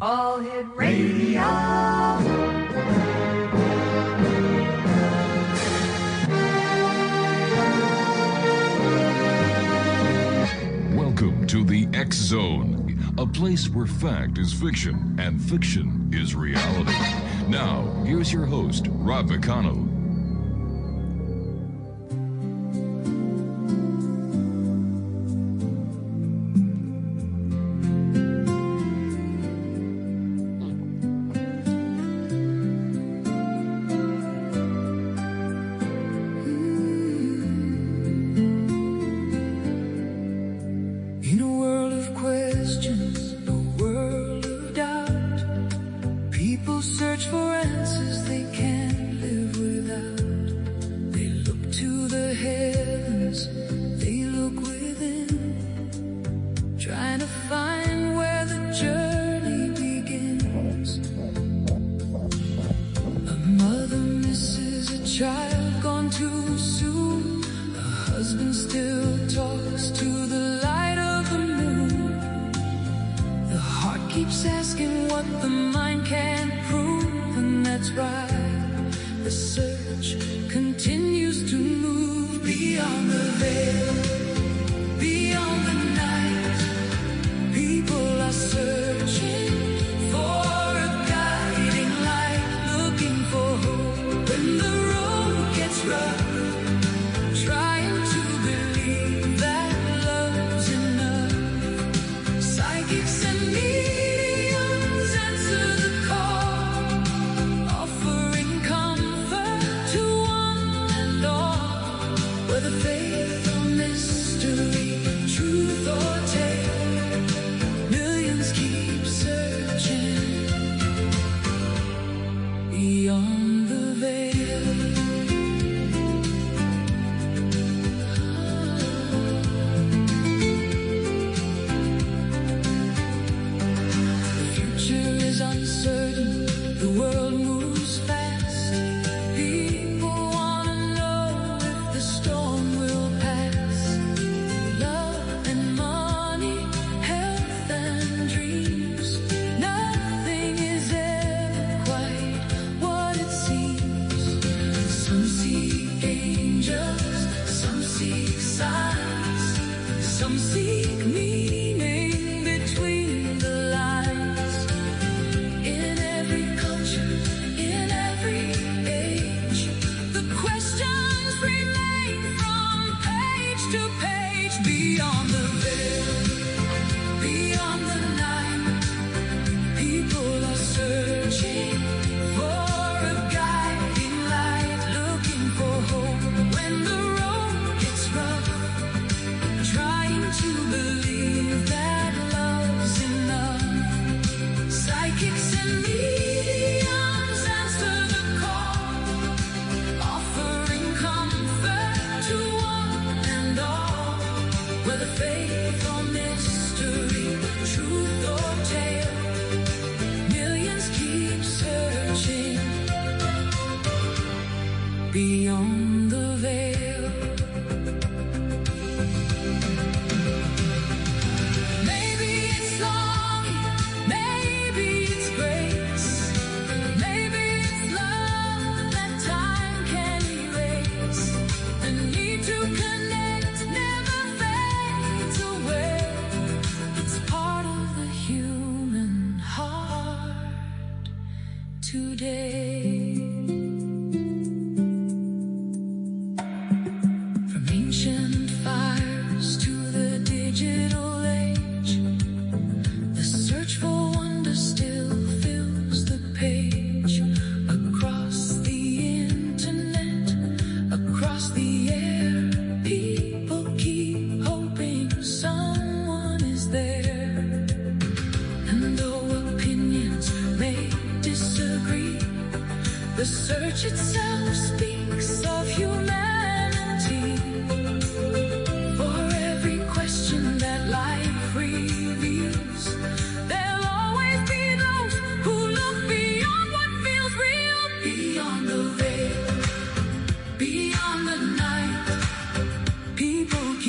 All Hit Radio. Welcome to the X Zone, a place where fact is fiction and fiction is reality. Now, here's your host, Rob McConnell.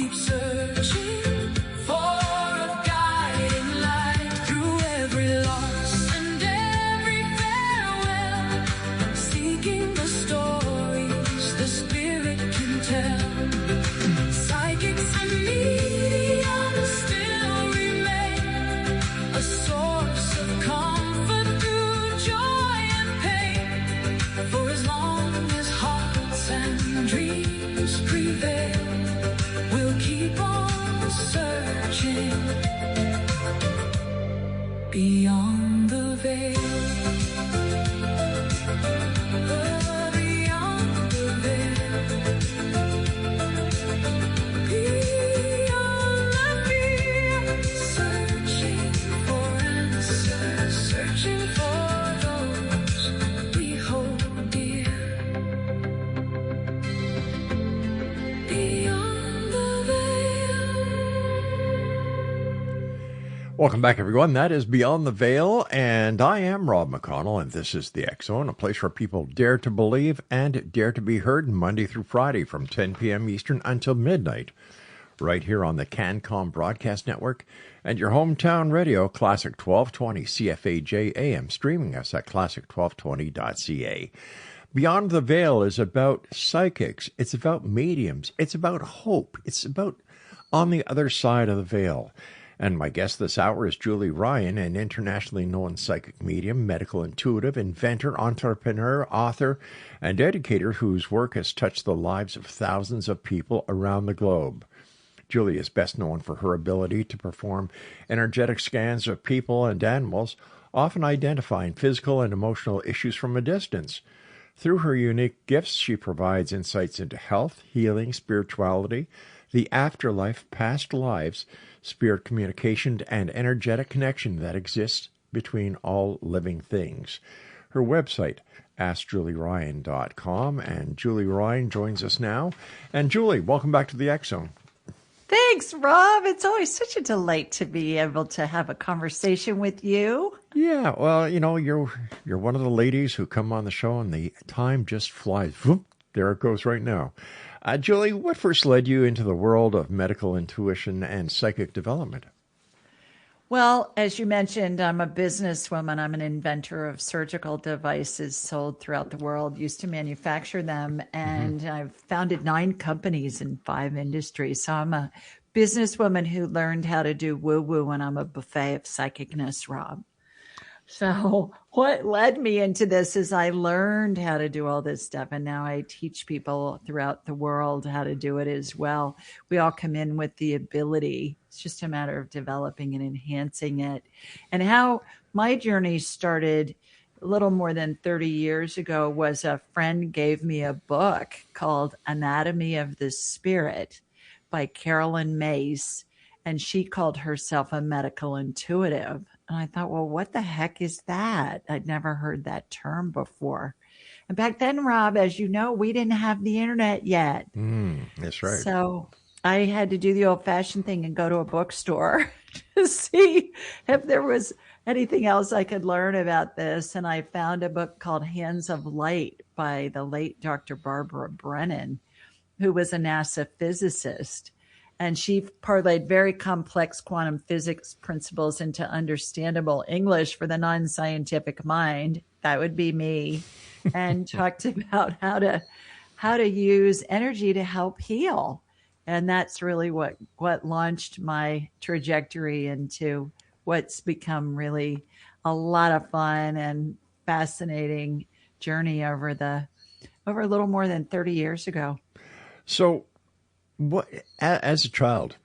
Keep searching for a guiding light through Beyond the veil. Welcome back, everyone. That is Beyond the Veil, and I am Rob McConnell, and this is the X Zone, a place where people dare to believe and dare to be heard Monday through Friday from 10 p.m. Eastern until midnight, right here on the CanCom Broadcast Network and your hometown radio, Classic 1220 CFAJ AM, streaming us at classic1220.ca. Beyond the Veil is about psychics. It's about mediums. It's about hope. It's about on the other side of the veil. And my guest this hour is Julie Ryan, an internationally known psychic medium, medical intuitive, inventor, entrepreneur, author, and educator whose work has touched the lives of thousands of people around the globe. Julie is best known for her ability to perform energetic scans of people and animals, often identifying physical and emotional issues from a distance. Through her unique gifts, she provides insights into health, healing, spirituality, the afterlife, past lives, spirit communication, and energetic connection that exists between all living things. Her website, AskJulieRyan.com, and Julie Ryan joins us now. And Julie, welcome back to the X Zone. Thanks, Rob. It's always such a delight to be able to have a conversation with you. Yeah, well, you know, you're one of the ladies who come on the show, and the time just flies. Whoop, there it goes right now. Julie, what first led you into the world of medical intuition and psychic development? Well, as you mentioned, I'm a businesswoman. I'm an inventor of surgical devices sold throughout the world, used to manufacture them, and I've founded 9 companies in 5 industries. So I'm a businesswoman who learned how to do woo-woo, and I'm a buffet of psychicness, Rob. So what led me into this is I learned how to do all this stuff, and now I teach people throughout the world how to do it as well. We all come in with the ability. It's just a matter of developing and enhancing it. And how my journey started a little more than 30 years ago was a friend gave me a book called Anatomy of the Spirit by Carolyn Mace, and she called herself a medical intuitive. And I thought, well, what the heck is that? I'd never heard that term before. And back then, Rob, as you know, we didn't have the internet yet. That's right. So I had to do the old-fashioned thing and go to a bookstore to see if there was anything else I could learn about this. And I found a book called Hands of Light by the late Dr. Barbara Brennan, who was a NASA physicist. And she parlayed very complex quantum physics principles into understandable English for the non-scientific mind. That would be me. And talked about how to use energy to help heal. And that's really what launched my trajectory into what's become really a lot of fun and fascinating journey over a little more than 30 years ago. So, what, as a child,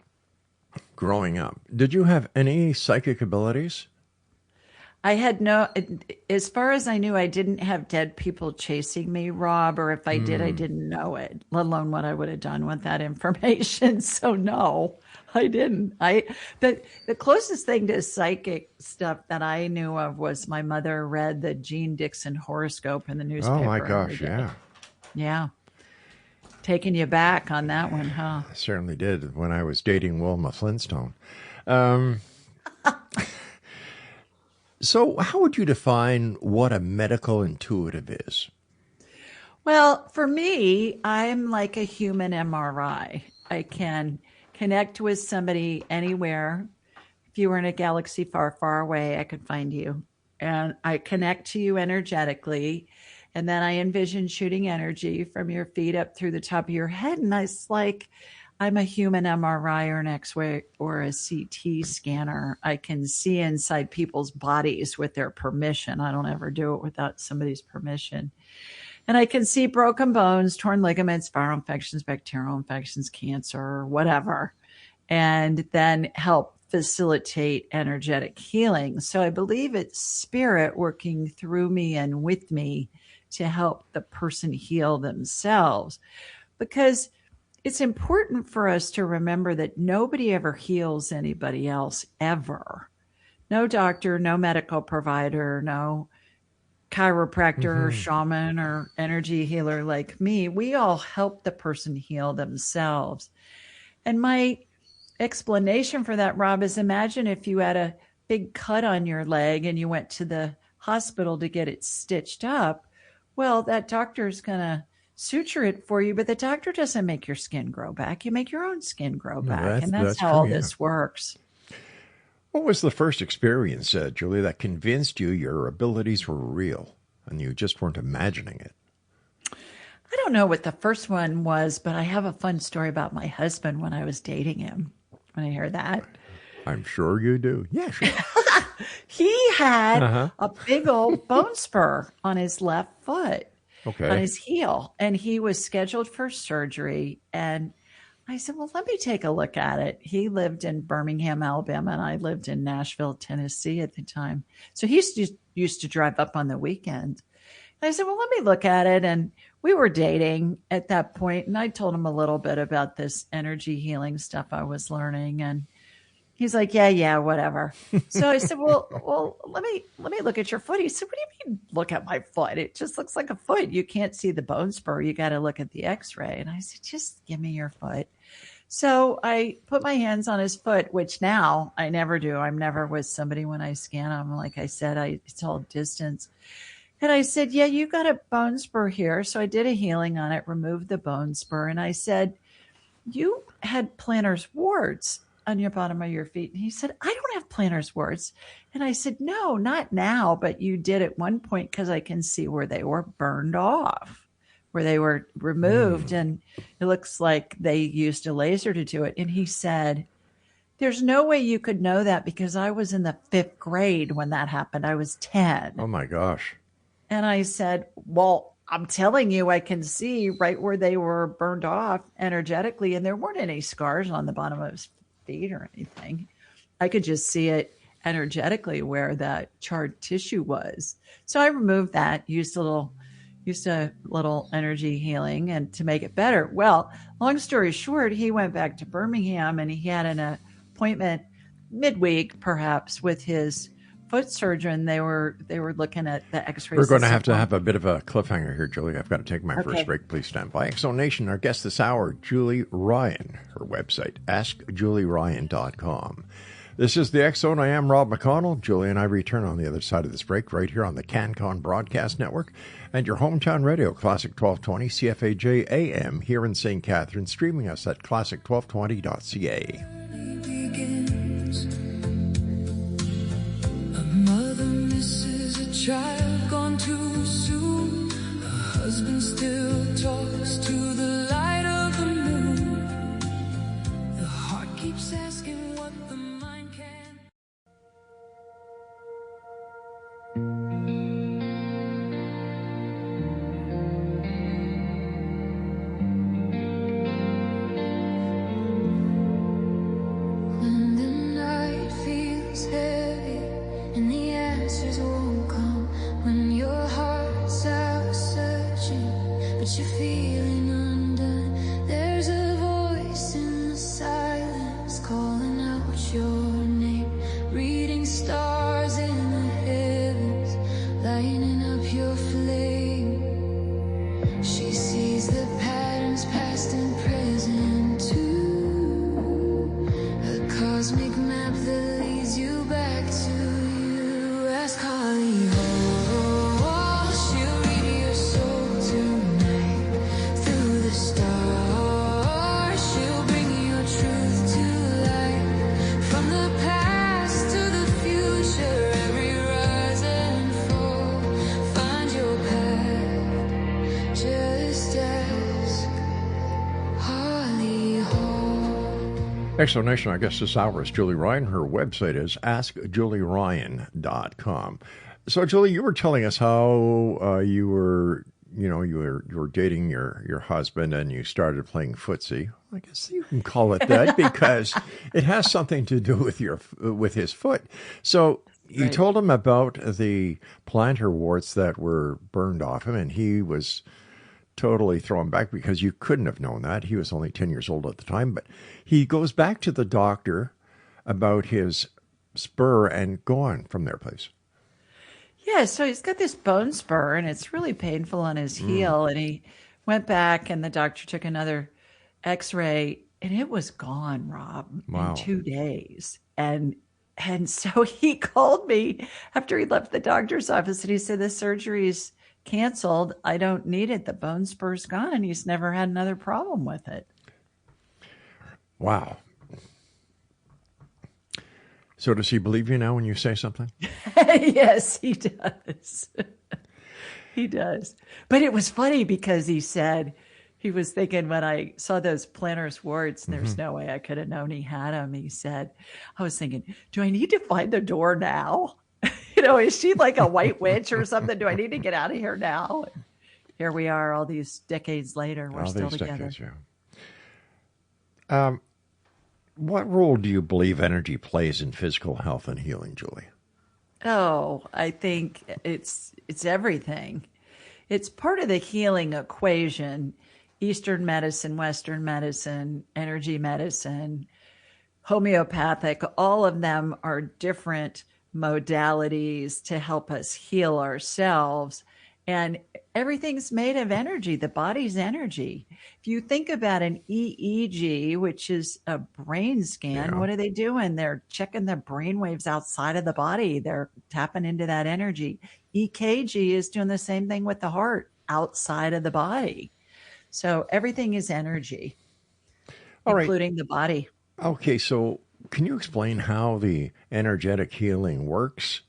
growing up, did you have any psychic abilities? I had no, as far as I knew, I didn't have dead people chasing me, Rob, or if I did, I didn't know it, let alone what I would have done with that information. So no, I didn't. The closest thing to psychic stuff that I knew of was my mother read the Jean Dixon horoscope in the newspaper. Oh my gosh, yeah. Yeah. Taking you back on that one, huh? I certainly did when I was dating Wilma Flintstone. So how would you define what a medical intuitive is? Well, for me, I'm like a human MRI. I can connect with somebody anywhere. If you were in a galaxy far, far away, I could find you. And I connect to you energetically. And then I envision shooting energy from your feet up through the top of your head. And it's like I'm a human MRI or an X-ray or a CT scanner. I can see inside people's bodies with their permission. I don't ever do it without somebody's permission. And I can see broken bones, torn ligaments, viral infections, bacterial infections, cancer, whatever. And then help facilitate energetic healing. So I believe it's spirit working through me and with me to help the person heal themselves. Because it's important for us to remember that nobody ever heals anybody else, ever. No doctor, no medical provider, no chiropractor or shaman or energy healer like me. We all help the person heal themselves. And my explanation for that, Rob, is imagine if you had a big cut on your leg and you went to the hospital to get it stitched up. Well, that doctor's going to suture it for you, but the doctor doesn't make your skin grow back. You make your own skin grow back. And that's how true, all this works. What was the first experience, Julie, that convinced you your abilities were real and you just weren't imagining it? I don't know what the first one was, but I have a fun story about my husband when I was dating him. Want to hear that? I'm sure you do. Yeah, sure. He had a big old bone spur on his left foot, on his heel, and he was scheduled for surgery. And I said, well, let me take a look at it. He lived in Birmingham, Alabama, and I lived in Nashville, Tennessee at the time. So he used to drive up on the weekend. And I said, well, let me look at it. And we were dating at that point, and I told him a little bit about this energy healing stuff I was learning. And he's like, yeah, whatever. So I said, well, let me look at your foot. He said, what do you mean look at my foot? It just looks like a foot. You can't see the bone spur. You got to look at the x-ray. And I said, just give me your foot. So I put my hands on his foot, which now I never do. I'm never with somebody when I scan them. Like I said, it's all distance. And I said, yeah, you got a bone spur here. So I did a healing on it, removed the bone spur. And I said, you had plantar's warts on your bottom of your feet. And he said, I don't have plantar's warts. And I said, no, not now, but you did at one point because I can see where they were burned off, where they were removed. And it looks like they used a laser to do it. And he said, there's no way you could know that because I was in the 5th grade when that happened. I was 10. Oh, my gosh. And I said, well, I'm telling you, I can see right where they were burned off energetically. And there weren't any scars on the bottom of his feet or anything. I could just see it energetically where that charred tissue was. So I removed that, used a little energy healing and to make it better. Well, long story short, he went back to Birmingham and he had an appointment midweek, perhaps, with his foot surgeon. They were looking at the x-rays. We're going to have a bit of a cliffhanger here, Julie. I've got to take my first break. Please stand by. X-Zone Nation, our guest this hour, Julie Ryan. Her website, askjulieryan.com. This is the X-Zone. I am Rob McConnell. Julie and I return on the other side of this break right here on the CanCon Broadcast Network and your hometown radio, Classic 1220 CFAJ AM here in St. Catharines, streaming us at classic1220.ca. Child gone too soon. Her husband still talks to the light of the moon. The heart keeps asking what the mind can. When the night feels heavy and the answers won't come, when your heart's out searching but you're feeling undone, there's a voice in the silence calling out your name, reading stars in the heavens, lighting up your flame. She sees the patterns past and present too, a cosmic map that leads you back to you. Ask Holly Hall, she'll read your soul tonight. Through the stars, she'll bring your truth to life. From the past to the future, every rise and fall, find your path. Just ask Holly Hall. X-Zone Nation, our guest this hour is Julie Ryan. Her website is askjulieryan.com. So, Julie, you were telling us how you were you were dating your husband and you started playing footsie. I guess you can call it that because it has something to do with his foot. So you Right. told him about the plantar warts that were burned off him, and he was totally thrown back because you couldn't have known that. He was only 10 years old at the time, but he goes back to the doctor about his spur and go on from there, please. Yeah, so he's got this bone spur and it's really painful on his heel. And he went back and the doctor took another x-ray and it was gone, Rob, Wow. in 2 days. And so he called me after he left the doctor's office and he said, the surgery's canceled. I don't need it. The bone spur's gone. And he's never had another problem with it. Wow. So does he believe you now when you say something? Yes, he does. He does. But it was funny because he said he was thinking when I saw those plantar warts, there's no way I could have known he had them. He said, I was thinking, do I need to find the door now? Is she like a white witch or something? Do I need to get out of here now? And here we are all these decades later. We're still together. Decades, yeah. What role do you believe energy plays in physical health and healing, Julie? Oh, I think it's everything. It's part of the healing equation. Eastern medicine, Western medicine, energy medicine, homeopathic, all of them are different modalities to help us heal ourselves. And everything's made of energy. The body's energy. If you think about an EEG, which is a brain scan, What are they doing? They're checking the brain waves outside of the body. They're tapping into that energy. EKG is doing the same thing with the heart outside of the body. So everything is energy, including the body. Okay, so can you explain how the energetic healing works?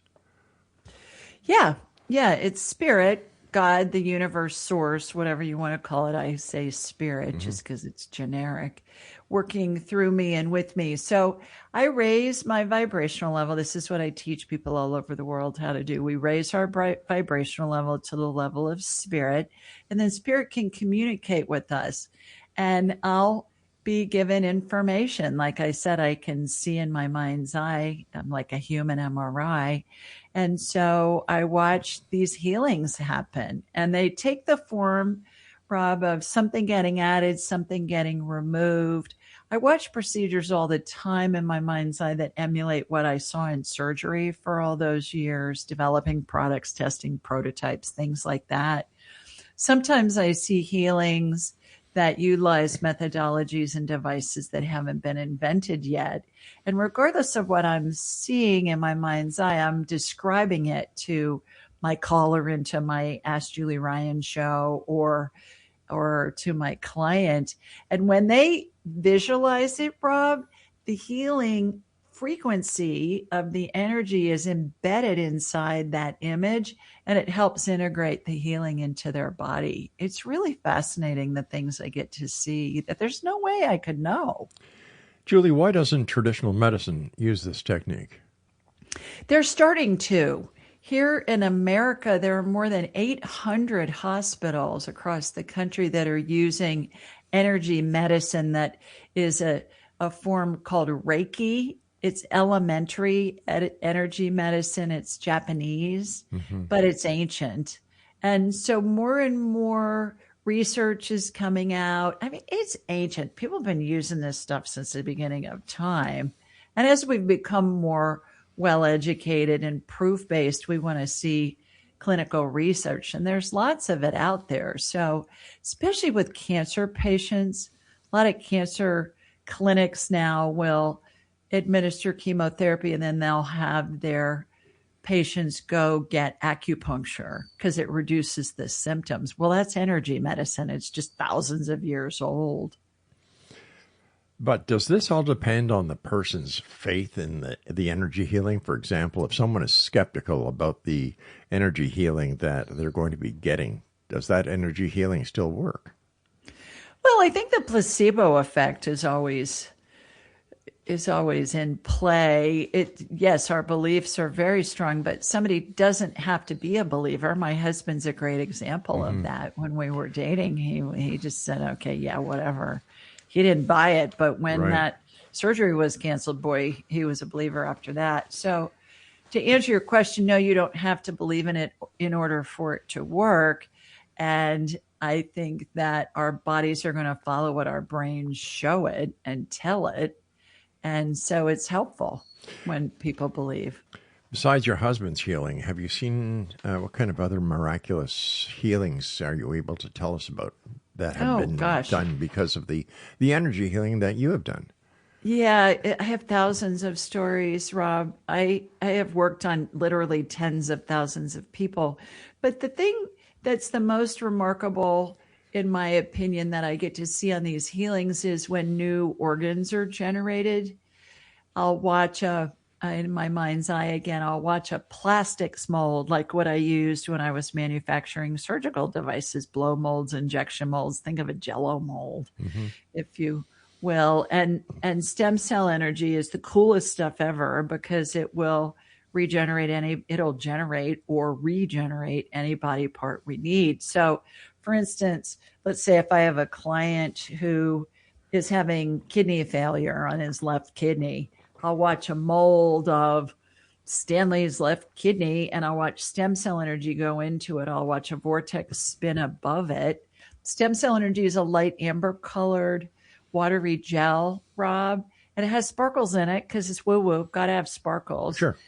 Yeah, it's spirit, God, the universe, source, whatever you want to call it. I say spirit just because it's generic, working through me and with me. So I raise my vibrational level. This is what I teach people all over the world how to do. We raise our vibrational level to the level of spirit, and then spirit can communicate with us. And I'll be given information. Like I said, I can see in my mind's eye. I'm like a human MRI. And so I watch these healings happen, and they take the form, Rob, of something getting added, something getting removed. I watch procedures all the time in my mind's eye that emulate what I saw in surgery for all those years, developing products, testing prototypes, things like that. Sometimes I see healings that utilize methodologies and devices that haven't been invented yet. And regardless of what I'm seeing in my mind's eye, I'm describing it to my caller into my Ask Julie Ryan show or to my client. And when they visualize it, Rob, the healing frequency of the energy is embedded inside that image, and it helps integrate the healing into their body. It's really fascinating, the things I get to see that there's no way I could know. Julie, why doesn't traditional medicine use this technique? They're starting to. Here in America, there are more than 800 hospitals across the country that are using energy medicine that is a form called Reiki. It's elementary energy medicine. It's Japanese, but it's ancient. And so more and more research is coming out. I mean, it's ancient. People have been using this stuff since the beginning of time. And as we've become more well-educated and proof-based, we want to see clinical research. And there's lots of it out there. So especially with cancer patients, a lot of cancer clinics now will administer chemotherapy and then they'll have their patients go get acupuncture because it reduces the symptoms. Well, that's energy medicine. It's just thousands of years old. But does this all depend on the person's faith in the energy healing? For example, if someone is skeptical about the energy healing that they're going to be getting, does that energy healing still work? Well, I think the placebo effect is always is always in play. Yes, our beliefs are very strong, but somebody doesn't have to be a believer. My husband's a great example of that. When we were dating, he just said, okay, yeah, whatever. He didn't buy it, but when Right. that surgery was canceled, boy, he was a believer after that. So to answer your question, no, you don't have to believe in it in order for it to work. And I think that our bodies are going to follow what our brains show it and tell it. And so it's helpful when people believe. Besides your husband's healing, have you seen what kind of other miraculous healings are you able to tell us about that have been done because of the energy healing that you have done? Yeah, I have thousands of stories, Rob. I have worked on literally tens of thousands of people. But the thing that's the most remarkable, in my opinion, that I get to see on these healings is when new organs are generated. I'll watch in my mind's eye again, I'll watch a plastics mold like what I used when I was manufacturing surgical devices, blow molds, injection molds. Think of a Jello mold, if you will. And stem cell energy is the coolest stuff ever because it will it'll generate or regenerate any body part we need. So for instance, let's say if I have a client who is having kidney failure on his left kidney, I'll watch a mold of Stanley's left kidney and I'll watch stem cell energy go into it. I'll watch a vortex spin above it. Stem cell energy is a light amber colored watery gel, Rob, and it has sparkles in it because it's woo-woo. Got to have sparkles. Sure.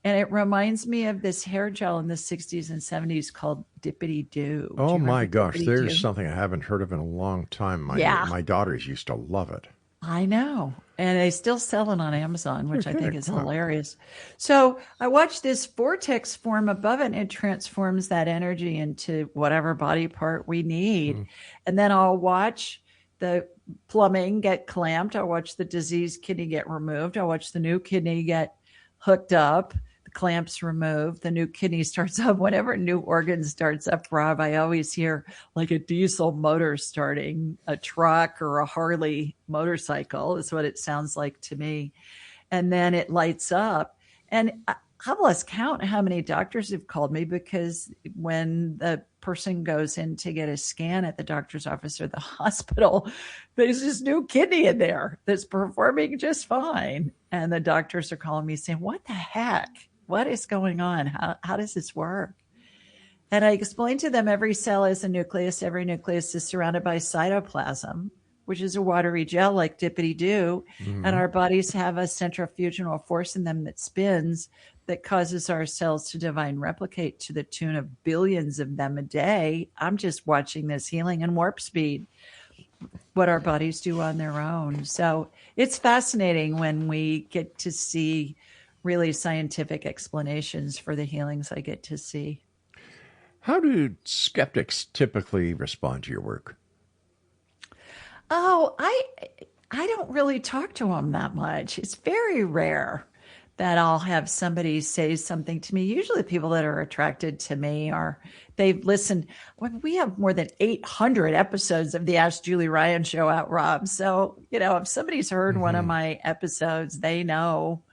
And it reminds me of this hair gel in the 60s and 70s called Dippity Doo. Oh my gosh, Dippity there's Doo? something I haven't heard of in a long time. My daughters used to love it. I know. And they still sell it on Amazon, which I think is Wow. hilarious. So I watched this vortex form above it and it transforms that energy into whatever body part we need. And then I'll watch the plumbing get clamped. I'll watch the diseased kidney get removed. I'll watch the new kidney get hooked up. The clamps removed. The new kidney starts up. Whenever a new organ starts up, Rob, I always hear like a diesel motor starting a truck or a Harley motorcycle is what it sounds like to me. And then it lights up. And I've lost count how many doctors have called me because when the person goes in to get a scan at the doctor's office or the hospital, there's this new kidney in there that's performing just fine. And the doctors are calling me saying, what the heck? What is going on? How does this work? And I explain to them every cell is a nucleus. Every nucleus is surrounded by cytoplasm, which is a watery gel like Dippity Doo. And our bodies have a centrifugal force in them that spins that causes our cells to divide and replicate to the tune of billions of them a day. I'm just watching this healing in warp speed, what our bodies do on their own. So it's fascinating when we get to see really scientific explanations for the healings I get to see. How do skeptics typically respond to your work? Oh, I don't really talk to them that much. It's very rare that I'll have somebody say something to me. Usually people that are attracted to me they've listened. We have more than 800 episodes of the Ask Julie Ryan show out, Rob. So, if somebody's heard one of my episodes, they know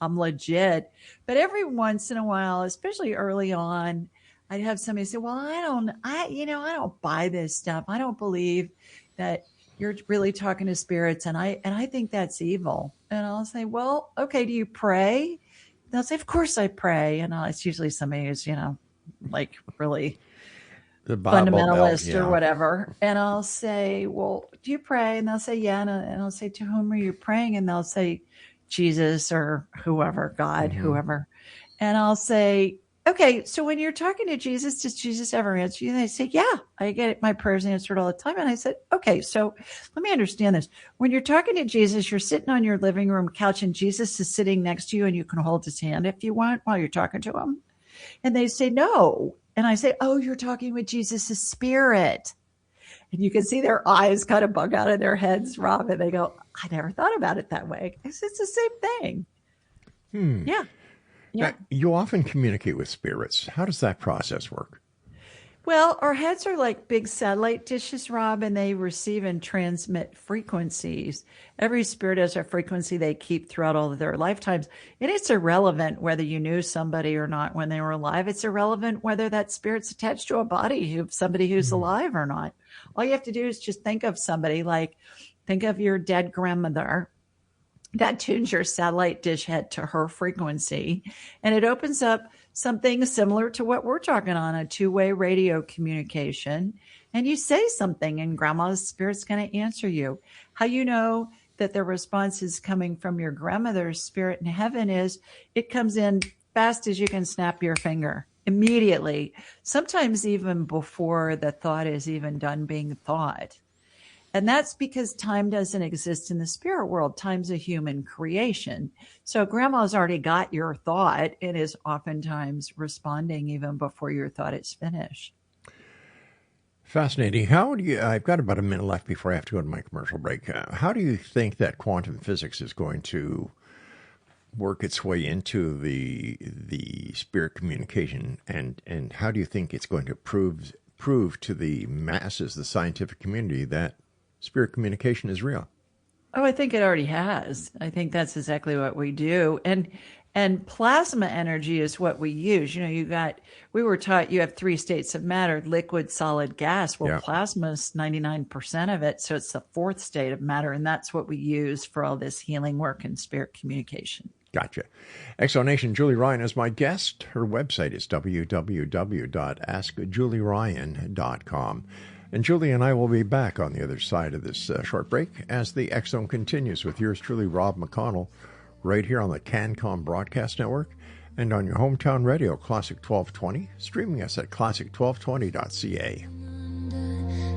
I'm legit. But every once in a while, especially early on, I'd have somebody say, well, I don't buy this stuff. I don't believe that you're really talking to spirits. And I think that's evil. And I'll say, well, okay, do you pray? And they'll say, of course I pray. And it's usually somebody who's, like really The Bible fundamentalist Belt, yeah. or whatever. And I'll say, well, do you pray? And they'll say, yeah. And I'll say, to whom are you praying? And they'll say, Jesus or whoever, God, whoever. And I'll say, okay, so when you're talking to Jesus, does Jesus ever answer you? And they say, yeah, I get my prayers answered all the time. And I said, okay, so let me understand this. When you're talking to Jesus, you're sitting on your living room couch and Jesus is sitting next to you and you can hold his hand if you want while you're talking to him. And they say, no. And I say, oh, you're talking with Jesus' spirit. And you can see their eyes kind of bug out of their heads, Rob. And they go, I never thought about it that way. It's the same thing. Yeah. Now, you often communicate with spirits. How does that process work? Well, our heads are like big satellite dishes, Rob, and they receive and transmit frequencies. Every spirit has a frequency they keep throughout all of their lifetimes. And it's irrelevant whether you knew somebody or not when they were alive. It's irrelevant whether that spirit's attached to a body of somebody who's alive or not. All you have to do is just think of somebody, like think of your dead grandmother. That tunes your satellite dish head to her frequency, and it opens up something similar to what we're talking on, a two-way radio communication. And you say something and grandma's spirit's going to answer you. How you know that the response is coming from your grandmother's spirit in heaven is it comes in fast as you can snap your finger, immediately, sometimes even before the thought is even done being thought. And that's because time doesn't exist in the spirit world. Time's a human creation. So grandma's already got your thought and is oftentimes responding even before your thought is finished. Fascinating. I've got about a minute left before I have to go to my commercial break. How do you think that quantum physics is going to work its way into the spirit communication? And how do you think it's going to prove to the masses, the scientific community, that spirit communication is real? Oh, I think it already has. I think that's exactly what we do. And plasma energy is what we use. We were taught you have three states of matter: liquid, solid, gas. Well, plasma is 99% of it. So it's the fourth state of matter. And that's what we use for all this healing work and spirit communication. Gotcha. Exonation, Julie Ryan is my guest. Her website is www.askjulieryan.com. And Julie and I will be back on the other side of this short break as the X Zone continues with yours truly, Rob McConnell, right here on the CanCom Broadcast Network and on your hometown radio, Classic 1220, streaming us at classic1220.ca.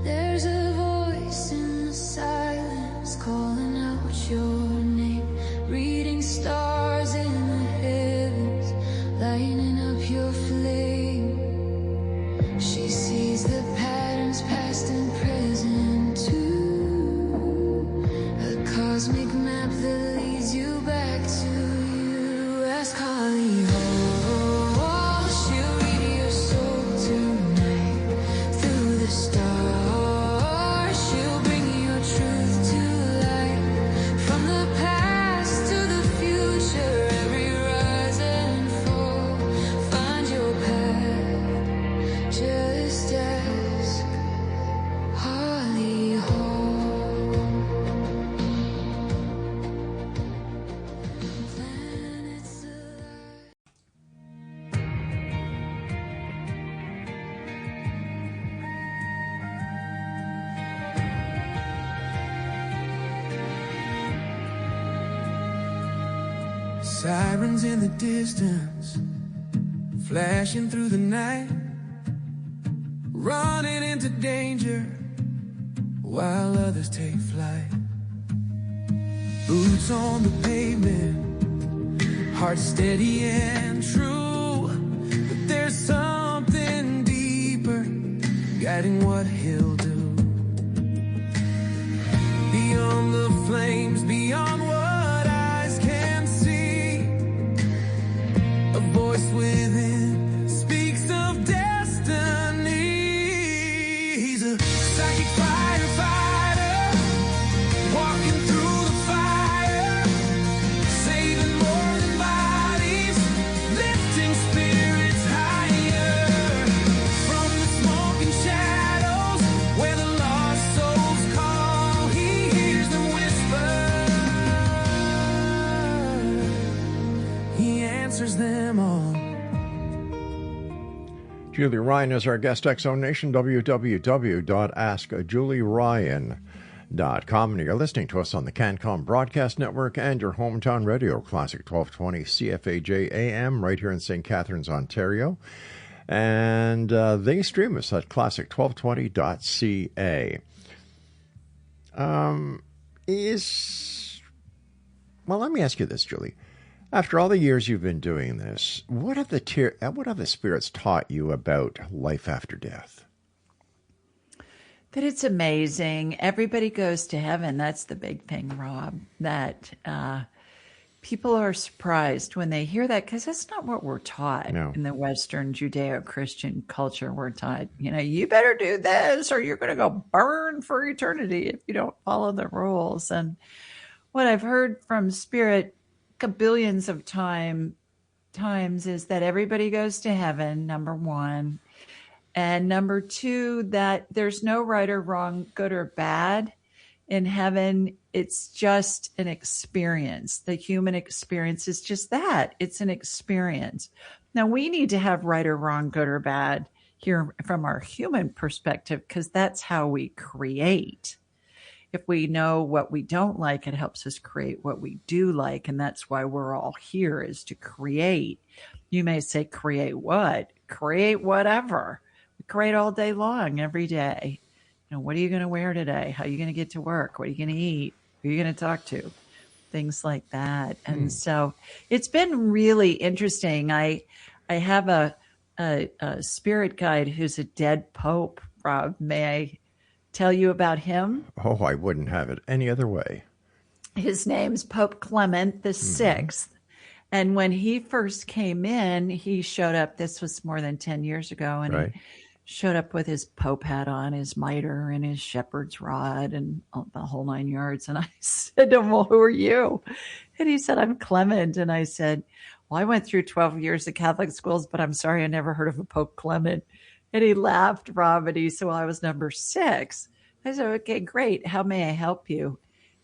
There's a voice in the silence calling out your name, reading stars in the heavens, lighting up your flame. She sees the patterns past and present too, a cosmic map that leads you back to you. Ask Holly Hall, she'll read your soul tonight through the stars. She'll bring your truth to light, from the past to the future, every rise and fall. Find your path, just ask Holly Hall. Planets alive. Sirens in the distance, flashing through the night, running into danger while others take flight. Boots on the pavement, heart steady and true, but there's something deeper guiding what he'll do. Beyond the flames, beyond what eyes can see, a voice within speaks of destiny. He's a psychic firefighter, walking through the fire, saving more than bodies, lifting spirits higher. From the smoke and shadows, where the lost souls call, he hears them whisper. He answers them all. Julie Ryan is our guest. Exxon Nation, www.askjulieryan.com. And you're listening to us on the CanCom Broadcast Network and your hometown radio, Classic 1220 CFAJ AM, right here in St. Catharines, Ontario. And they stream us at classic1220.ca. Well, let me ask you this, Julie. After all the years you've been doing this, what have the spirits taught you about life after death? That it's amazing. Everybody goes to heaven. That's the big thing, Rob. That people are surprised when they hear that because that's not what we're taught No. in the Western Judeo-Christian culture. We're taught, you better do this or you're going to go burn for eternity if you don't follow the rules. And what I've heard from Spirit billions of times is that everybody goes to heaven, number one. And number two, that there's no right or wrong, good or bad. In heaven, it's just an experience. The human experience is just that. It's an experience. Now, we need to have right or wrong, good or bad here from our human perspective, because that's how we create. If we know what we don't like, it helps us create what we do like. And that's why we're all here, is to create. You may say, create what? Create whatever. We create all day long, every day. What are you going to wear today? How are you going to get to work? What are you going to eat? Who are you going to talk to? Things like that. And so it's been really interesting. I have a spirit guide who's a dead pope, Rob. May I tell you about him? Oh, I wouldn't have it any other way. His name's Pope Clement the Sixth. And when he first came in, he showed up. This was more than 10 years ago. And Right. he showed up with his pope hat on, his mitre, and his shepherd's rod, and the whole 9 yards. And I said to him, well, who are you? And he said, I'm Clement. And I said, well, I went through 12 years of Catholic schools, but I'm sorry, I never heard of a Pope Clement. And he laughed, Rob, and he said, well, I was number 6. I said, okay, great. How may I help you?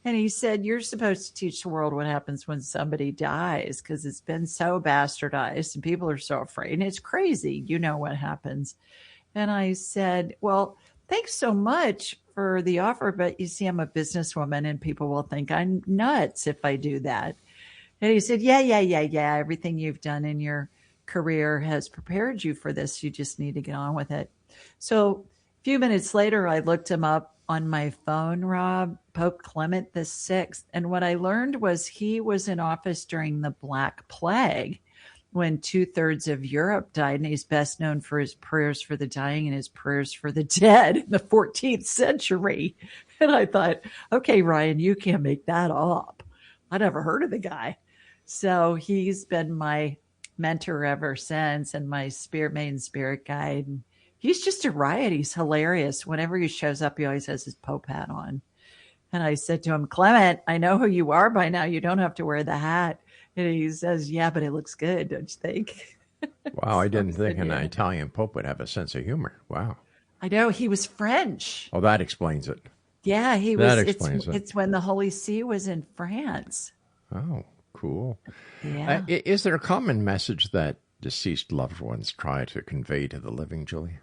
And he said, you're supposed to teach the world what happens when somebody dies, because it's been so bastardized and people are so afraid. And it's crazy. You know what happens. And I said, well, thanks so much for the offer, but you see, I'm a businesswoman and people will think I'm nuts if I do that. And he said, yeah. Everything you've done in your career has prepared you for this. You just need to get on with it. So a few minutes later, I looked him up on my phone, Rob, Pope Clement the Sixth. And what I learned was he was in office during the Black Plague, when 2/3 of Europe died, and he's best known for his prayers for the dying and his prayers for the dead in the 14th century. And I thought, okay, Ryan, you can't make that up. I never heard of the guy. So he's been my mentor ever since, and my main spirit guide. And he's just a riot. He's hilarious. Whenever he shows up, he always has his Pope hat on. And I said to him, Clement, I know who you are by now. You don't have to wear the hat. And he says, yeah, but it looks good, don't you think? Wow, I didn't think an Italian pope would have a sense of humor. Wow. I know, he was French. Oh, that explains it. Yeah, he was. That explains it. It's when the Holy See was in France. Oh, cool. Yeah. Is there a common message that deceased loved ones try to convey to the living, Julie?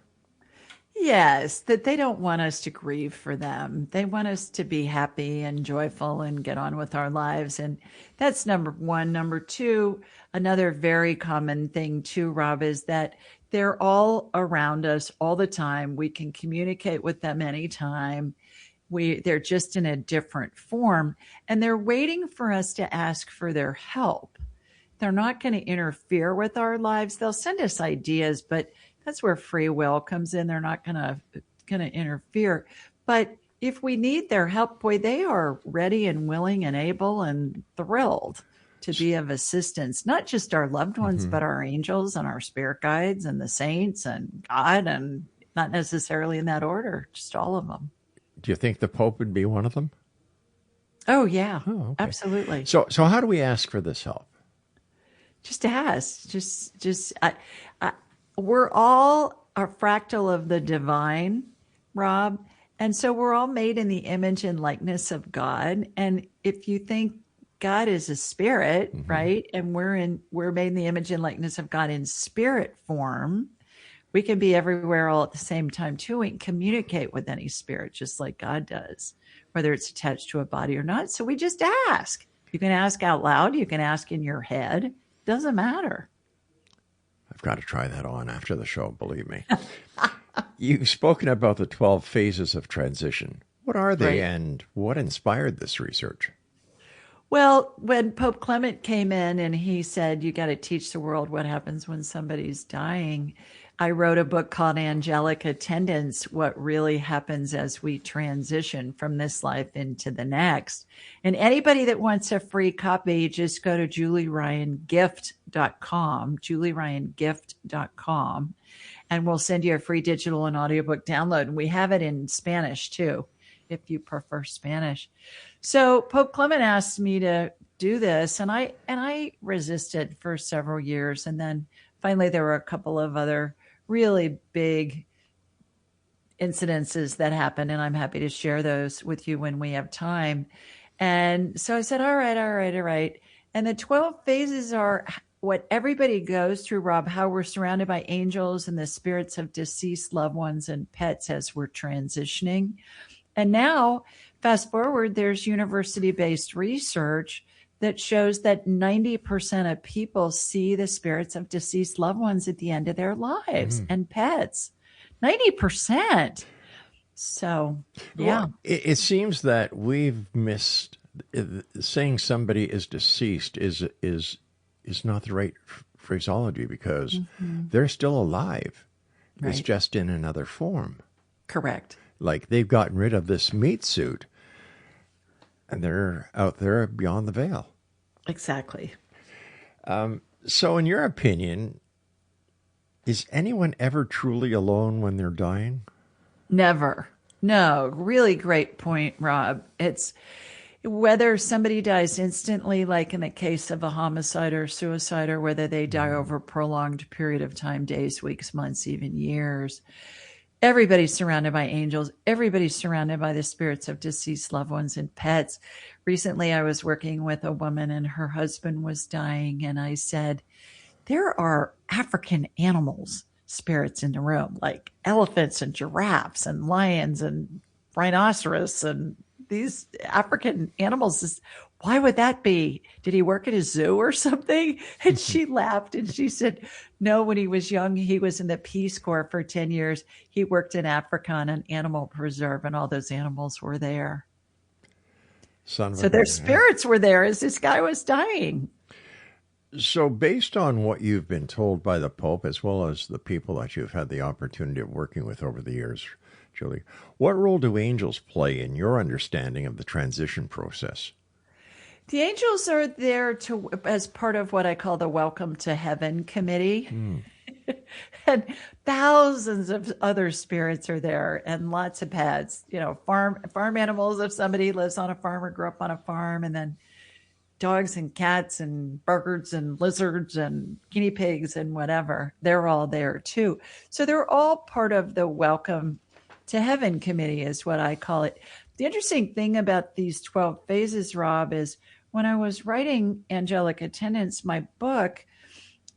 Yes, that they don't want us to grieve for them. They want us to be happy and joyful and get on with our lives. And that's number one. Number two, another very common thing too, Rob, is that they're all around us all the time. We can communicate with them anytime. They're just in a different form, and they're waiting for us to ask for their help. They're not going to interfere with our lives. They'll send us ideas, but that's where free will comes in. They're not going to interfere. But if we need their help, boy, they are ready and willing and able and thrilled to be of assistance, not just our loved ones, but our angels and our spirit guides and the saints and God, and not necessarily in that order, just all of them. Do you think the Pope would be one of them? Oh, yeah, okay. Absolutely. So how do we ask for this help? Just ask. We're all a fractal of the divine, Rob. And so we're all made in the image and likeness of God. And if you think God is a spirit, right? And we're made in the image and likeness of God in spirit form, we can be everywhere all at the same time too. We can communicate with any spirit just like God does, whether it's attached to a body or not. So we just ask. You can ask out loud. You can ask in your head. Doesn't matter. I've got to try that on after the show, believe me. You've spoken about the 12 phases of transition. What are they, Right. and what inspired this research? Well, when Pope Clement came in and he said, you got to teach the world what happens when somebody's dying, I wrote a book called Angelic Attendants, What Really Happens as We Transition from This Life into the Next. And anybody that wants a free copy, just go to julieryangift.com, julieryangift.com, and we'll send you a free digital and audiobook download. And we have it in Spanish too, if you prefer Spanish. So Pope Clement asked me to do this, and I resisted for several years. And then finally there were a couple of other really big incidences that happened, and I'm happy to share those with you when we have time. And so I said, all right. And the 12 phases are what everybody goes through, Rob, how we're surrounded by angels and the spirits of deceased loved ones and pets as we're transitioning. And now, fast forward, there's university-based research that shows that 90% of people see the spirits of deceased loved ones at the end of their lives and pets. 90%. So, yeah. Well, it seems that we've missed saying somebody is deceased is not the right phraseology, because they're still alive. Right. It's just in another form. Correct. Like they've gotten rid of this meat suit and they're out there beyond the veil. Exactly. So in your opinion, is anyone ever truly alone when they're dying? Never. No, really great point, Rob. It's whether somebody dies instantly, like in the case of a homicide or suicide, or whether they die over a prolonged period of time, days, weeks, months, even years. Everybody's surrounded by angels. Everybody's surrounded by the spirits of deceased loved ones and pets. Recently, I was working with a woman and her husband was dying. And I said, there are African animals, spirits in the room, like elephants and giraffes and lions and rhinoceros and these African animals. Why would that be? Did he work at a zoo or something? And she laughed and she said, no, when he was young, he was in the Peace Corps for 10 years. He worked in Africa on an animal preserve and all those animals were there. So their spirits were there as this guy was dying. So based on what you've been told by the Pope, as well as the people that you've had the opportunity of working with over the years, Julie, what role do angels play in your understanding of the transition process? The angels are there as part of what I call the Welcome to Heaven Committee. And thousands of other spirits are there and lots of pets, farm animals. If somebody lives on a farm or grew up on a farm, and then dogs and cats and birds and lizards and guinea pigs and whatever, they're all there too. So they're all part of the Welcome to Heaven Committee is what I call it. The interesting thing about these 12 phases, Rob, is when I was writing Angelic Attendants, my book,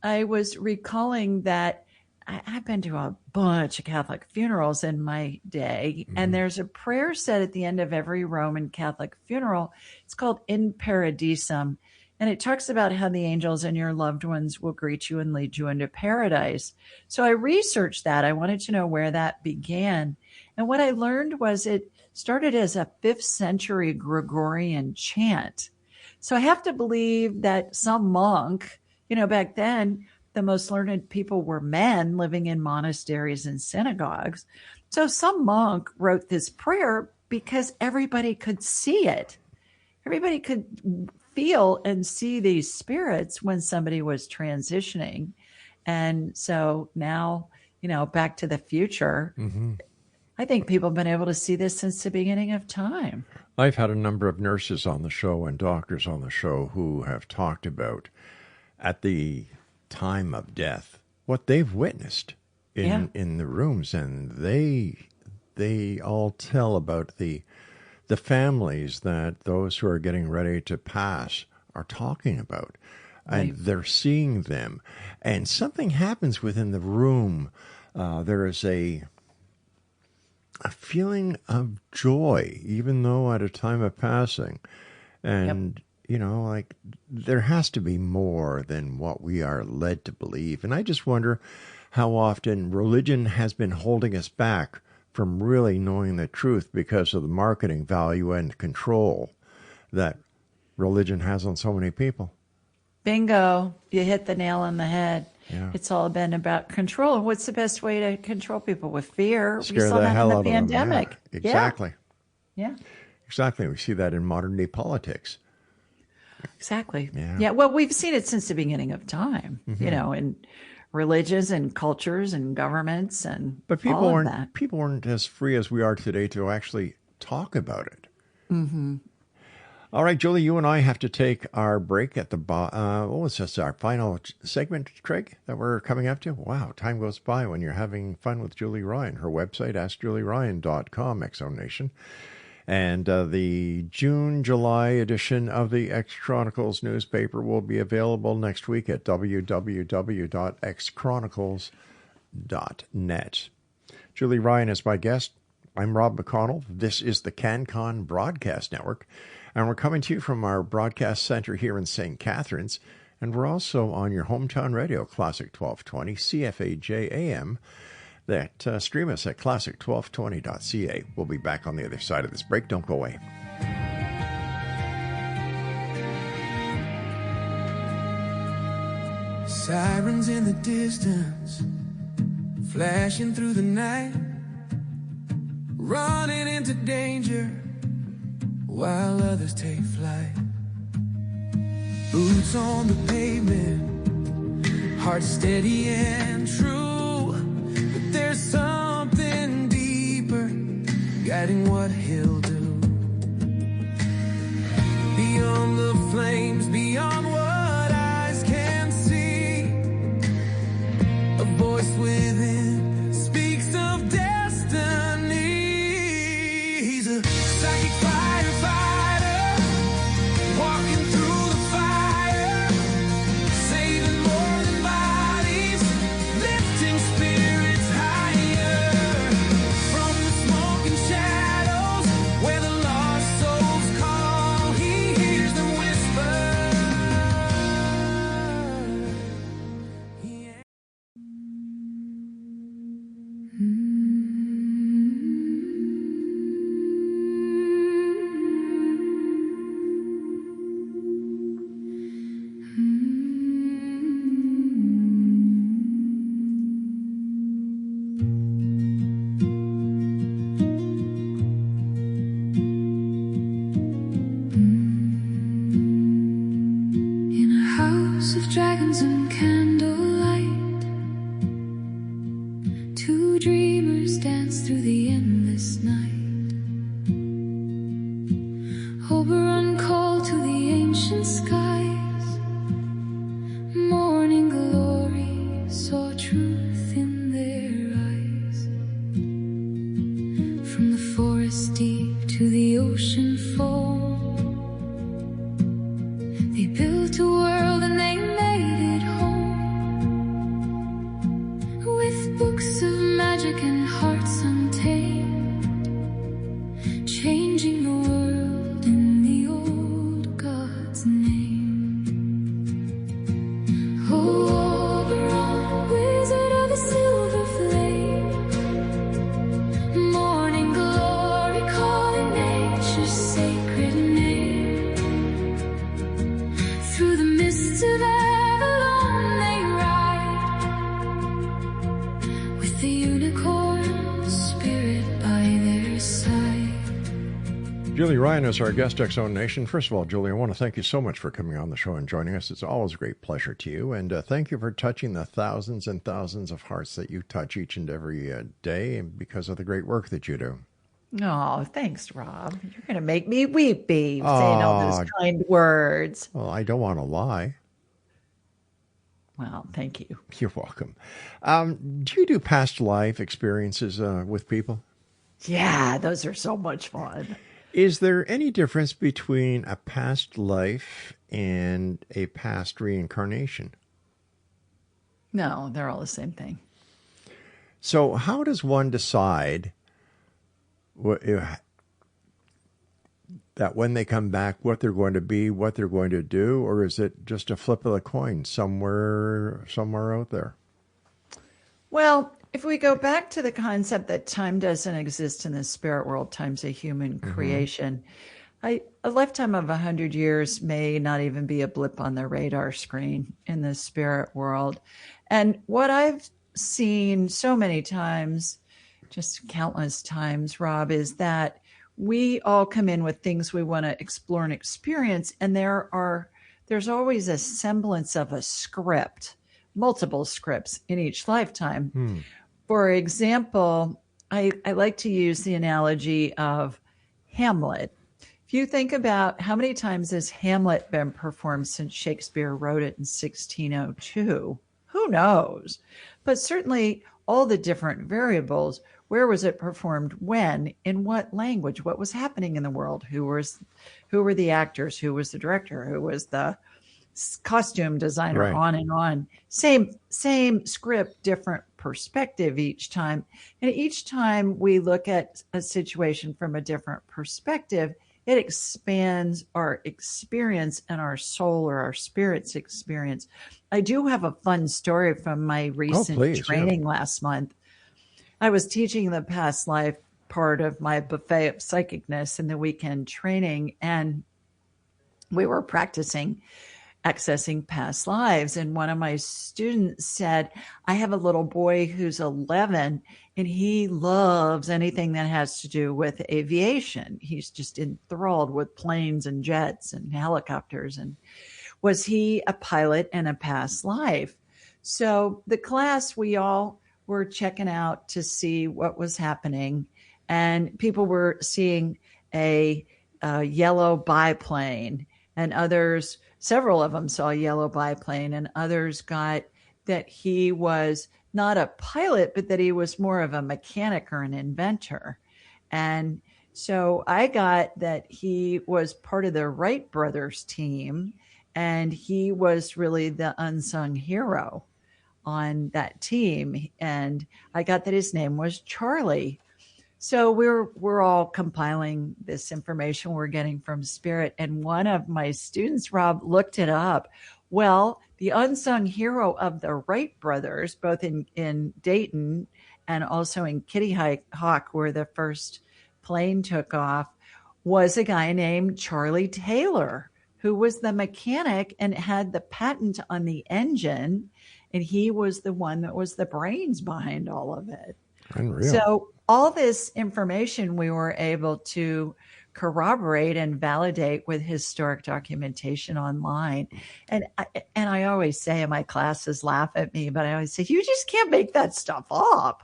I was recalling that I've been to a bunch of Catholic funerals in my day, and there's a prayer said at the end of every Roman Catholic funeral. It's called In Paradisum, and it talks about how the angels and your loved ones will greet you and lead you into paradise. So I researched that. I wanted to know where that began. And what I learned was it started as a 5th century Gregorian chant. So I have to believe that some monk, back then, the most learned people were men living in monasteries and synagogues. So some monk wrote this prayer because everybody could see it. Everybody could feel and see these spirits when somebody was transitioning. And so now, Back to the Future, I think people have been able to see this since the beginning of time. I've had a number of nurses on the show and doctors on the show who have talked about at the time of death what they've witnessed in the rooms, and they all tell about the families that those who are getting ready to pass are talking about, and they're seeing them, and something happens within the room. There is a feeling of joy, even though at a time of passing. And, there has to be more than what we are led to believe. And I just wonder how often religion has been holding us back from really knowing the truth because of the marketing value and control that religion has on so many people. Bingo. You hit the nail on the head. Yeah. It's all been about control. And what's the best way to control people? With fear. We Scare saw the that hell in out the of them. pandemic. Yeah, exactly. Yeah. Exactly. We see that in modern day politics. Exactly. Yeah. Yeah. Well, we've seen it since the beginning of time, in religions and cultures and governments and But all of that. people weren't as free as we are today to actually talk about it. Mm-hmm. All right, Julie, you and I have to take our break at the what's this, our final segment, Craig, that we're coming up to? Wow, time goes by when you're having fun with Julie Ryan. Her website, AskJulieRyan.com, X-Zone Nation. And the June-July edition of the X-Chronicles newspaper will be available next week at www.xchronicles.net. Julie Ryan is my guest. I'm Rob McConnell. This is the CanCon Broadcast Network. And we're coming to you from our broadcast center here in St. Catharines. And we're also on your hometown radio, Classic 1220, CFAJ AM, that stream us at classic1220.ca. We'll be back on the other side of this break. Don't go away. Sirens in the distance, flashing through the night, running into danger while others take flight. Boots on the pavement, heart steady and true, but there's something deeper guiding what he'll do. Beyond the flames, beyond what eyes can see, a voice within speaks of destiny. He's a psychic firefighter, walking through the fire, saving more than bodies, lifting spirits higher. From the smoking shadows where the lost souls call, he hears them whisper. Yeah. In a house of dragons and candlelight, two dreamers dance through the endless night. Oberon called to the ancient skies. Morning glory saw truth in their eyes. From the forest deep to the ocean foam, they built a world and they made it home. With books of magic and hearts untamed, changing the world in the old God's name. Oh, Oberon, wizard of the silver flame, morning glory calling nature's sacred name. Through the mists of Avalon they ride, with the unicorn spirit by their side. Julie Ryan is our guest, X-Zone Nation. First of all, Julie, I want to thank you so much for coming on the show and joining us. It's always a great pleasure to you. And thank you for touching the thousands and thousands of hearts that you touch each and every day because of the great work that you do. Oh, thanks, Rob. You're going to make me weepy saying all those kind words. Well, I don't want to lie. Well, thank you. You're welcome. Do you do past life experiences with people? Yeah, those are so much fun. Is there any difference between a past life and a past reincarnation? No, they're all the same thing. So how does one decide that when they come back, what they're going to be, what they're going to do, or is it just a flip of the coin somewhere out there? Well, if we go back to the concept that time doesn't exist in the spirit world, time's a human creation, A lifetime of 100 years may not even be a blip on the radar screen in the spirit world. And what I've seen so many times, just countless times, Rob, is that we all come in with things we want to explore and experience, and there's always a semblance of a script, multiple scripts in each lifetime. For example, I like to use the analogy of Hamlet. If you think about how many times has Hamlet been performed since Shakespeare wrote it in 1602, who knows? But certainly all the different variables. Where was it performed? When? In what language? What was happening in the world? Who were the actors? Who was the director? Who was the costume designer? Right. On and on. Same script, different perspective each time. And each time we look at a situation from a different perspective, it expands our experience and our soul or our spirit's experience. I do have a fun story from my recent training last month. I was teaching the past life part of my buffet of psychicness in the weekend training, and we were practicing accessing past lives. And one of my students said, I have a little boy who's 11 and he loves anything that has to do with aviation. He's just enthralled with planes and jets and helicopters. And was he a pilot in a past life? So the class, we all were checking out to see what was happening. And people were seeing a yellow biplane, and others, several of them saw a yellow biplane, and others got that he was not a pilot, but that he was more of a mechanic or an inventor. And so I got that he was part of the Wright brothers team, and he was really the unsung hero on that team. And I got that his name was Charlie. So we're all compiling this information we're getting from Spirit. And one of my students, Rob, looked it up. Well, the unsung hero of the Wright brothers, both in Dayton and also in Kitty Hawk, where the first plane took off, was a guy named Charlie Taylor, who was the mechanic and had the patent on the engine. And he was the one that was the brains behind all of it. Unreal. So all this information we were able to corroborate and validate with historic documentation online. And I always say, and my classes laugh at me, but I always say, you just can't make that stuff up.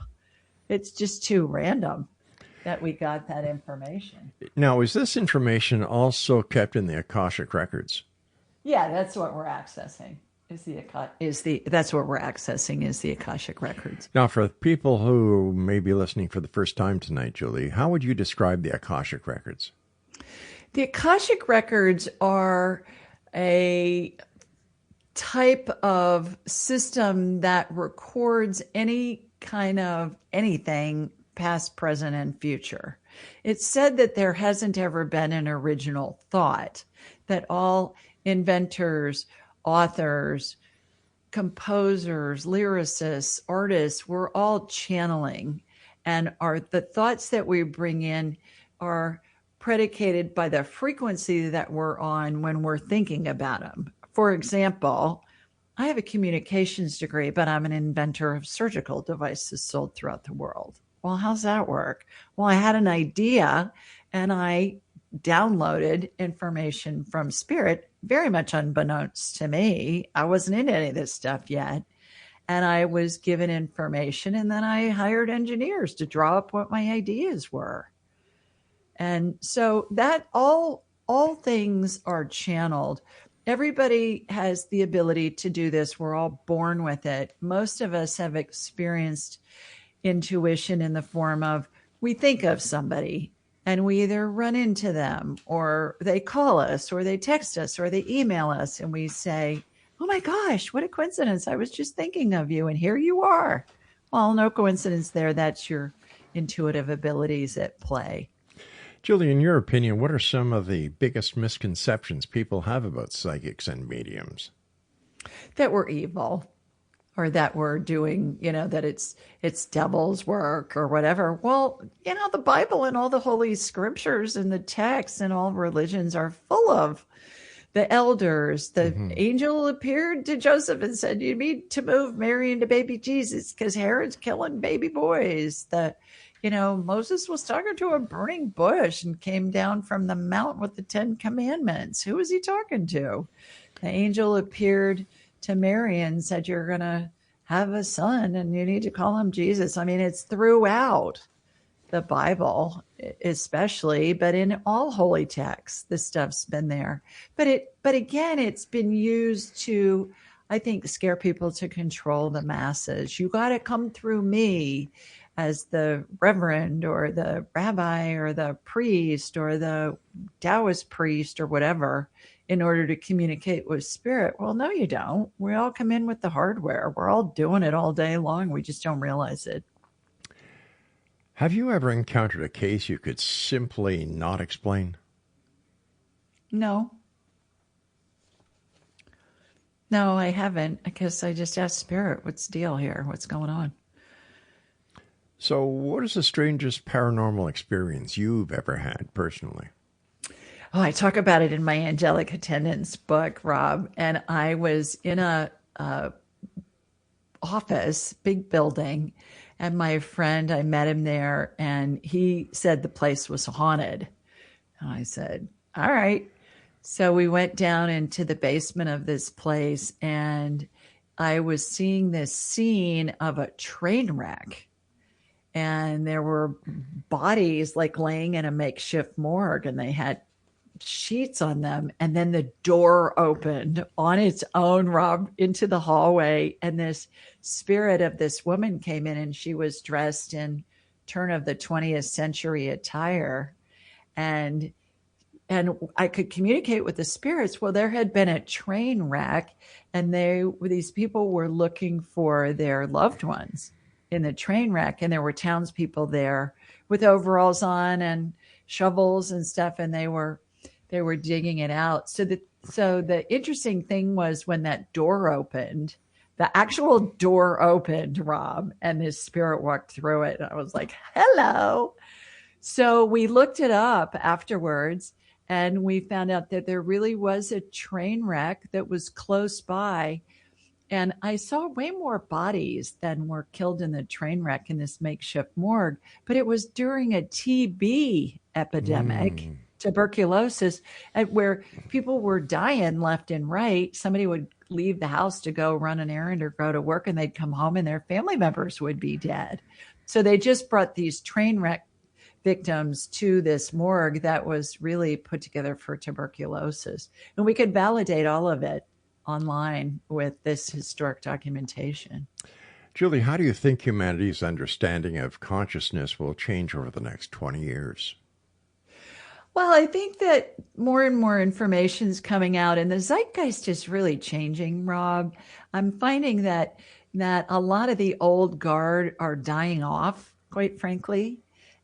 It's just too random that we got that information. Now, is this information also kept in the Akashic records? Yeah, that's what we're accessing. That's what we're accessing is the Akashic records. Now, for people who may be listening for the first time tonight, Julie, how would you describe the Akashic records? The Akashic records are a type of system that records any kind of anything, past, present, and future. It's said that there hasn't ever been an original thought, that all inventors, authors, composers, lyricists, artists, we're all channeling, and the thoughts that we bring in are predicated by the frequency that we're on when we're thinking about them. For example, I have a communications degree, but I'm an inventor of surgical devices sold throughout the world. Well, how's that work? Well, I had an idea and I downloaded information from Spirit, very much unbeknownst to me. I wasn't into any of this stuff yet. And I was given information, and then I hired engineers to draw up what my ideas were. And so that all things are channeled. Everybody has the ability to do this. We're all born with it. Most of us have experienced intuition in the form of we think of somebody and we either run into them or they call us or they text us or they email us and we say, oh my gosh, what a coincidence. I was just thinking of you and here you are. Well, no coincidence there. That's your intuitive abilities at play. Julie, in your opinion, what are some of the biggest misconceptions people have about psychics and mediums? That we're evil. or that we're doing, that it's devil's work or whatever. Well, the Bible and all the holy scriptures and the texts and all religions are full of the elders. The angel appeared to Joseph and said, you need to move Mary into baby Jesus because Herod's killing baby boys. Moses was talking to a burning bush and came down from the mount with the 10 commandments. Who was he talking to? The angel appeared to Mary and said, you're going to have a son and you need to call him Jesus. I mean, it's throughout the Bible, especially, but in all holy texts, this stuff's been there. But again, it's been used to, I think, scare people to control the masses. You got to come through me as the reverend or the rabbi or the priest or the Taoist priest or whatever in order to communicate with spirit. Well, no, you don't. We all come in with the hardware. We're all doing it all day long. We just don't realize it. Have you ever encountered a case you could simply not explain? No. No, I haven't. I guess I just asked spirit, what's the deal here? What's going on? So what is the strangest paranormal experience you've ever had personally? Oh, I talk about it in my Angelic Attendance book, Rob. And I was in a office, big building, and my friend, I met him there, and he said the place was haunted. And I said, all right. So we went down into the basement of this place, and I was seeing this scene of a train wreck. And there were bodies like laying in a makeshift morgue, and they had sheets on them. And then the door opened on its own, Rob, into the hallway. And this spirit of this woman came in, and she was dressed in turn of the 20th century attire. And I could communicate with the spirits. Well, there had been a train wreck, and these people were looking for their loved ones in the train wreck. And there were townspeople there with overalls on and shovels and stuff. And they were digging it out. So the interesting thing was when that door opened, the actual door opened, Rob, and this spirit walked through it. And I was like, hello. So we looked it up afterwards, and we found out that there really was a train wreck that was close by. And I saw way more bodies than were killed in the train wreck in this makeshift morgue. But it was during a TB epidemic, tuberculosis, where people were dying left and right. Somebody would leave the house to go run an errand or go to work, and they'd come home and their family members would be dead. So they just brought these train wreck victims to this morgue that was really put together for tuberculosis. And we could validate all of it online with this historic documentation. Julie, how do you think humanity's understanding of consciousness will change over the next 20 years? Well, I think that more and more information is coming out, and the zeitgeist is really changing, Rob. I'm finding that a lot of the old guard are dying off, quite frankly.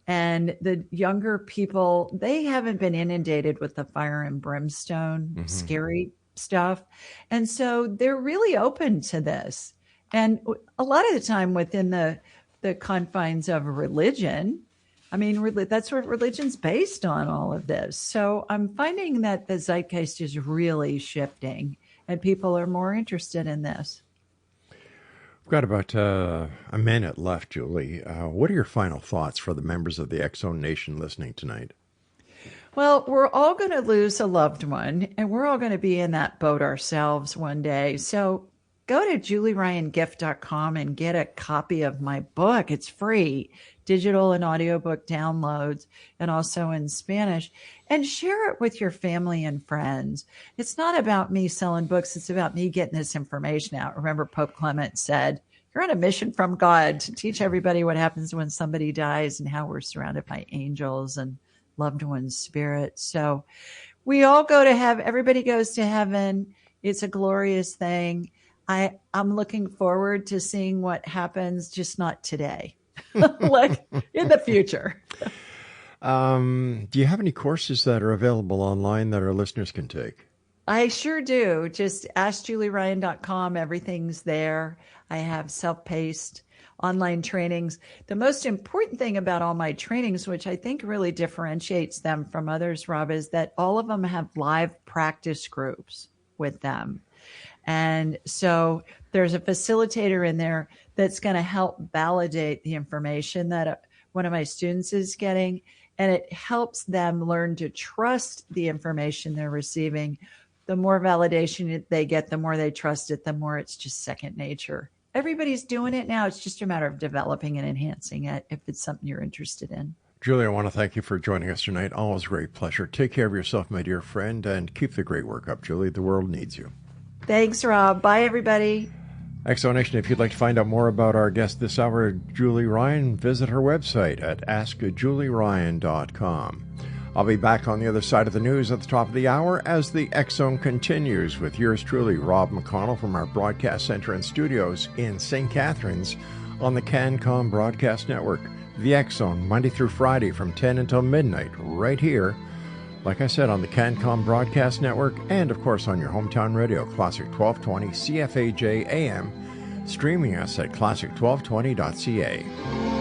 And the younger people, they haven't been inundated with the fire and brimstone, scary stuff. And so they're really open to this. And a lot of the time within the confines of religion, I mean, that's what religion's based on, all of this. So I'm finding that the zeitgeist is really shifting, and people are more interested in this. We've got about a minute left, Julie. What are your final thoughts for the members of the X-Zone Nation listening tonight? Well, we're all going to lose a loved one, and we're all going to be in that boat ourselves one day. So go to julieryangift.com and get a copy of my book. It's free, digital and audiobook downloads, and also in Spanish. And share it with your family and friends. It's not about me selling books. It's about me getting this information out. Remember, Pope Clement said, you're on a mission from God to teach everybody what happens when somebody dies and how we're surrounded by angels and loved ones' spirits. So we all go to heaven. Everybody goes to heaven. It's a glorious thing. I'm looking forward to seeing what happens, just not today, like in the future. Do you have any courses that are available online that our listeners can take? I sure do. Just askjulieryan.com. Everything's there. I have self-paced online trainings. The most important thing about all my trainings, which I think really differentiates them from others, Rob, is that all of them have live practice groups with them. And so there's a facilitator in there that's going to help validate the information that one of my students is getting. And it helps them learn to trust the information they're receiving. The more validation they get, the more they trust it, the more it's just second nature. Everybody's doing it now. It's just a matter of developing and enhancing it if it's something you're interested in. Julie, I want to thank you for joining us tonight. Always a great pleasure. Take care of yourself, my dear friend, and keep the great work up, Julie. The world needs you. Thanks, Rob. Bye, everybody. Exonation, if you'd like to find out more about our guest this hour, Julie Ryan, visit her website at askjulieryan.com. I'll be back on the other side of the news at the top of the hour as the X Zone continues with yours truly, Rob McConnell, from our broadcast center and studios in St. Catharines on the CanCom Broadcast Network. The X Zone, Monday through Friday from 10 until midnight, right here, like I said, on the CanCom Broadcast Network and, of course, on your hometown radio, Classic 1220 CFAJ AM, streaming us at classic1220.ca.